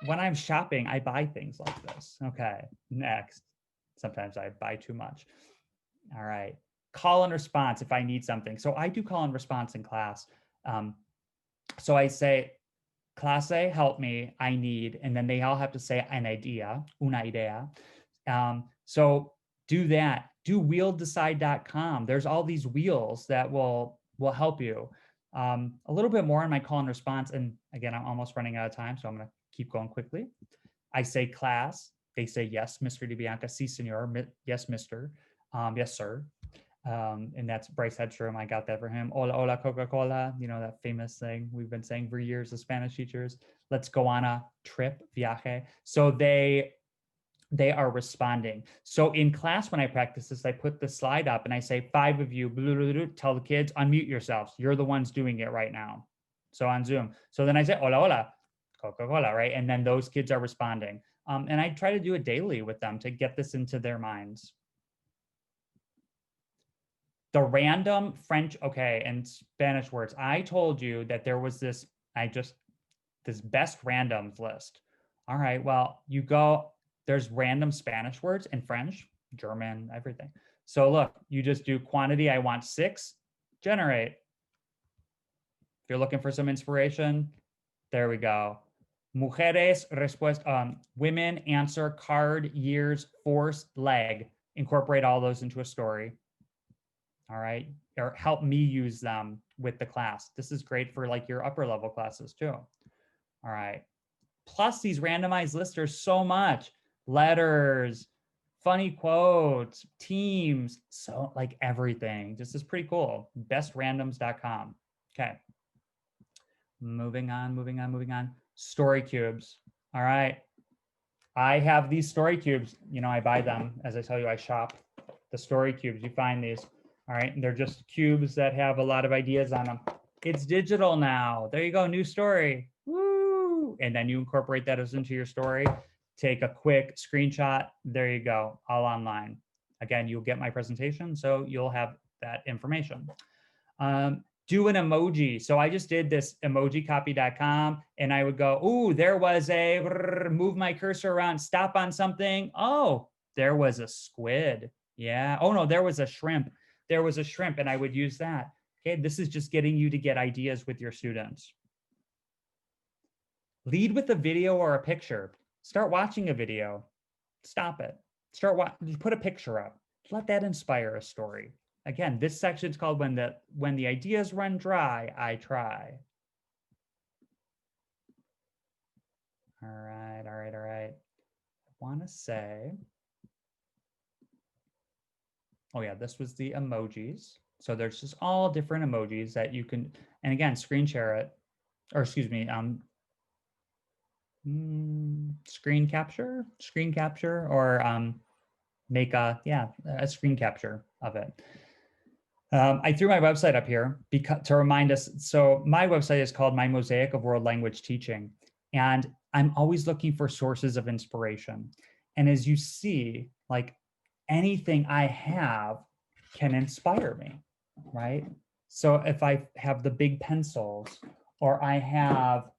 when I'm shopping, I buy things like this. Okay, next. Sometimes I buy too much. All right. Call and response if I need something. So I do call and response in class. So I say, clase, help me, I need, and then they all have to say an idea, una idea. So do that. Do wheeldecide.com. There's all these wheels that will help you. A little bit more on my call and response. And again, I'm almost running out of time, so I'm going to keep going quickly. I say class. They say yes, Mr. DiBianca. Si, senor. Yes, Mr. Yes, sir. And that's Bryce Hedstrom. I got that for him. Hola, hola, Coca-Cola. You know, that famous thing we've been saying for years as Spanish teachers. Let's go on a trip, viaje. So they are responding. So in class, when I practice this, I put the slide up and I say, 5 of you, blah, blah, blah, tell the kids, unmute yourselves. You're the ones doing it right now. So on Zoom. So then I say, hola, hola, Coca-Cola, right? And then those kids are responding. And I try to do it daily with them to get this into their minds. The random French, okay, and Spanish words. I told you that there was this best randoms list. All right, well, you go, there's random Spanish words in French, German, everything. So look, you just do quantity, I want 6, generate. If you're looking for some inspiration, there we go. Mujeres, respuesta, women, answer, card, years, force, leg. Incorporate all those into a story. All right, or help me use them with the class. This is great for like your upper level classes too. All right. Plus these randomized lists are so much. Letters, funny quotes, teams, so like everything. This is pretty cool. Bestrandoms.com. Okay. Moving on. Story cubes. All right. I have these story cubes. You know, I buy them. As I tell you, I shop the story cubes. You find these. All right. And they're just cubes that have a lot of ideas on them. It's digital now. There you go. New story. Woo. And then you incorporate that as into your story. Take a quick screenshot. There you go. All online. Again, you'll get my presentation, so you'll have that information. Do an emoji. So I just did this emojicopy.com and I would go, ooh, there was a, move my cursor around, stop on something. Oh, there was a squid. Yeah. Oh no, there was a shrimp. There was a shrimp, and I would use that. Okay, this is just getting you to get ideas with your students. Lead with a video or a picture. Start watching a video. Stop it. Put a picture up. Let that inspire a story. Again, this section is called when the ideas run dry, I try. All right. I want to say, oh yeah, this was the emojis. So there's just all different emojis that you can, and again, screen share it, or excuse me, screen capture, or make a screen capture of it. I threw my website up here to remind us. So my website is called My Mosaic of World Language Teaching, and I'm always looking for sources of inspiration. And as you see, like anything I have can inspire me, right? So if I have the big pencils, or I have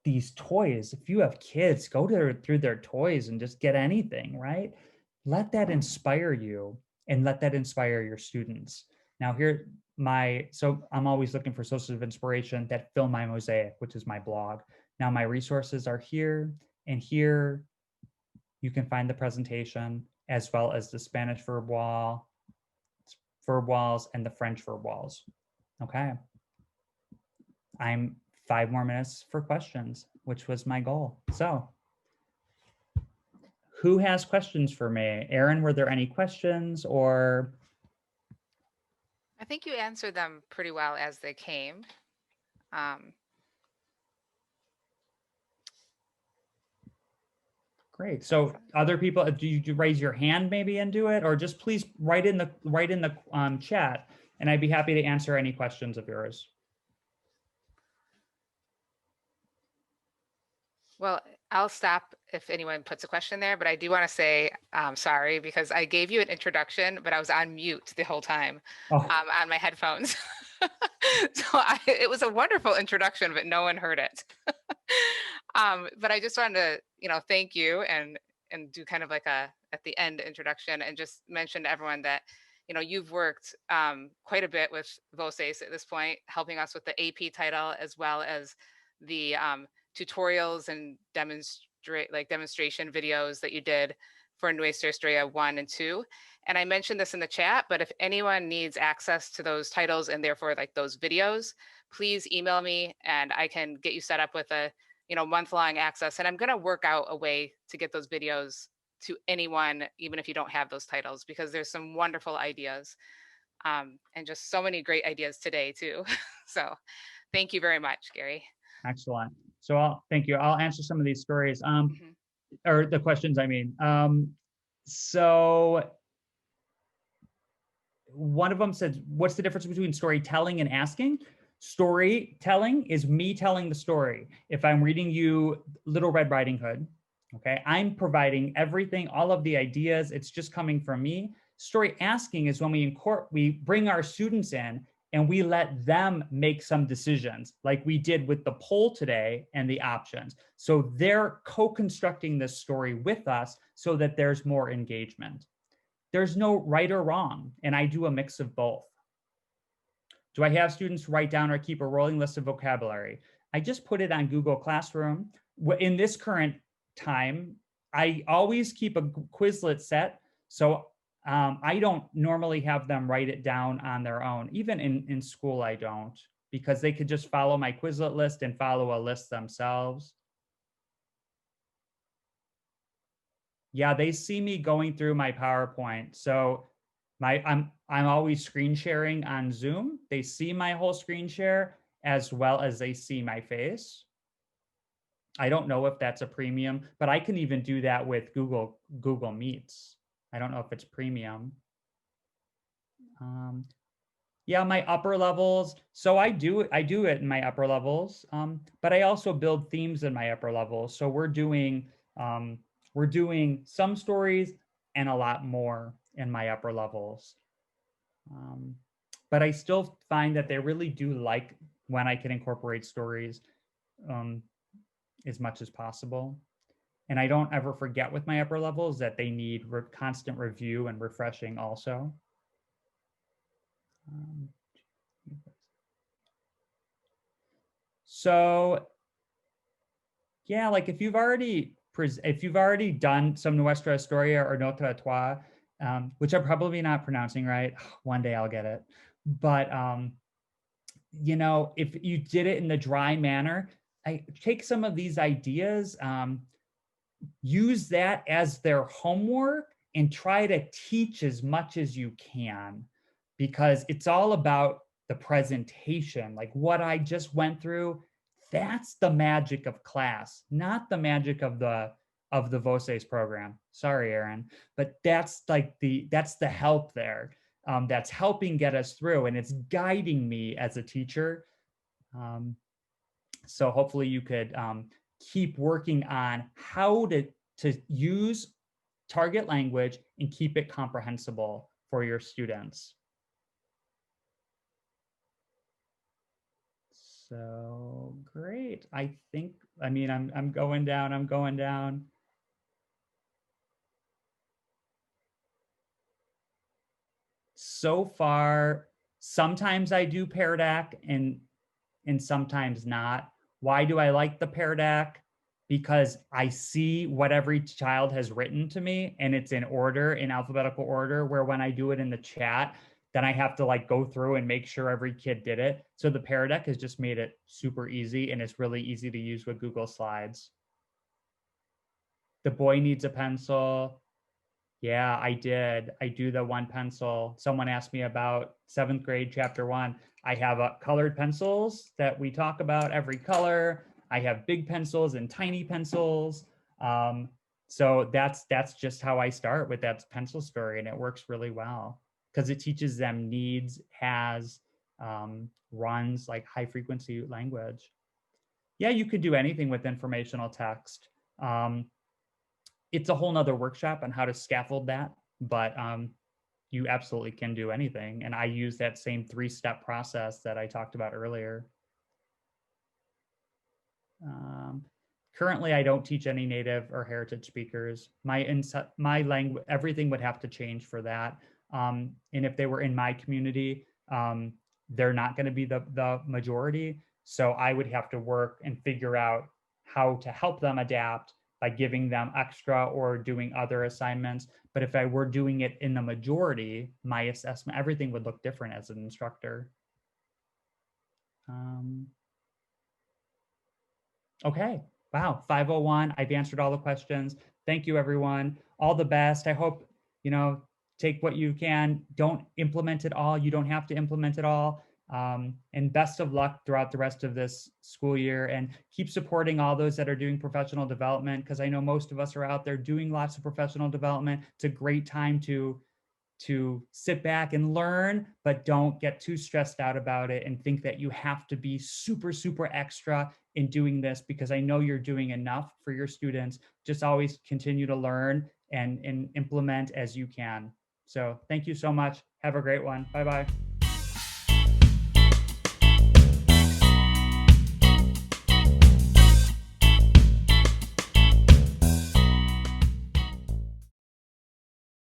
these toys, if you have kids, go through their toys and just get anything, right? Let that inspire you and let that inspire your students. Now so I'm always looking for sources of inspiration that fill my mosaic, which is my blog. Now my resources are here, and here you can find the presentation as well as the Spanish verb walls and the French verb walls. Okay. I'm 5 more minutes for questions, which was my goal. So who has questions for me? Erin, were there any questions or? I think you answered them pretty well as they came. Great. So other people, do you raise your hand maybe and do it, or just please write in the chat, and I'd be happy to answer any questions of yours. Well, I'll stop if anyone puts a question there, but I do want to say sorry, because I gave you an introduction, but I was on mute the whole time on my headphones. So it was a wonderful introduction, but no one heard it. But I just wanted to, thank you and do kind of like at the end introduction, and just mention to everyone that, you've worked quite a bit with Voces at this point, helping us with the AP title as well as the tutorials and demonstration videos that you did for Nuestra Historia 1 and 2. And I mentioned this in the chat, but if anyone needs access to those titles and therefore like those videos, please email me and I can get you set up with a month-long access. And I'm going to work out a way to get those videos to anyone, even if you don't have those titles, because there's some wonderful ideas and just so many great ideas today too. So thank you very much, Gary. Excellent. So thank you. I'll answer some of these stories, or the questions, I mean. So one of them said, what's the difference between storytelling and asking? Storytelling is me telling the story. If I'm reading you Little Red Riding Hood, okay, I'm providing everything, all of the ideas, it's just coming from me. Story asking is when we bring our students in and we let them make some decisions, like we did with the poll today and the options. So they're co-constructing this story with us so that there's more engagement. There's no right or wrong, and I do a mix of both. Do I have students write down or keep a rolling list of vocabulary? I just put it on Google Classroom. In this current time, I always keep a Quizlet set, so I don't normally have them write it down on their own. Even in school, I don't, because they could just follow my Quizlet list and follow a list themselves. Yeah, they see me going through my PowerPoint. So I'm always screen sharing on Zoom. They see my whole screen share as well as they see my face. I don't know if that's a premium, but I can even do that with Google Meets. I don't know if it's premium. Yeah, my upper levels. So I do it in my upper levels, but I also build themes in my upper levels. So we're doing some stories and a lot more in my upper levels. But I still find that they really do like when I can incorporate stories as much as possible. And I don't ever forget with my upper levels that they need constant review and refreshing also. So yeah, like if you've already done some Nuestra Historia or Notre, which I'm probably not pronouncing right. One day I'll get it. But if you did it in the dry manner, I take some of these ideas, use that as their homework and try to teach as much as you can, because it's all about the presentation. Like what I just went through, that's the magic of class, not the magic of the Voces program. Sorry, Aaron, but that's the help there. That's helping get us through, and it's guiding me as a teacher. So hopefully you could keep working on how to use target language and keep it comprehensible for your students. So great. I'm going down. So far, sometimes I do paired act and sometimes not. Why do I like the paired act? Because I see what every child has written to me and it's in order, in alphabetical order, where when I do it in the chat, then I have to go through and make sure every kid did it. So the paired act has just made it super easy, and it's really easy to use with Google Slides. The boy needs a pencil. Yeah, I did. I do the one pencil. Someone asked me about 7th grade, chapter 1. I have colored pencils that we talk about every color. I have big pencils and tiny pencils. So that's just how I start with that pencil story, and it works really well because it teaches them needs, has, runs, like high frequency language. Yeah, you could do anything with informational text. It's a whole nother workshop on how to scaffold that, but you absolutely can do anything. And I use that same 3-step process that I talked about earlier. Currently, I don't teach any native or heritage speakers. My language, everything would have to change for that. And if they were in my community, they're not going to be the majority. So I would have to work and figure out how to help them adapt by giving them extra or doing other assignments. But if I were doing it in the majority, my assessment, everything would look different as an instructor. Okay. Wow. 5:01. I've answered all the questions. Thank you, everyone. All the best. I hope, take what you can. Don't implement it all. You don't have to implement it all. And best of luck throughout the rest of this school year, and keep supporting all those that are doing professional development, because I know most of us are out there doing lots of professional development. It's a great time to sit back and learn, but don't get too stressed out about it and think that you have to be super, super extra in doing this, because I know you're doing enough for your students. Just always continue to learn and implement as you can. So thank you so much. Have a great one. Bye-bye.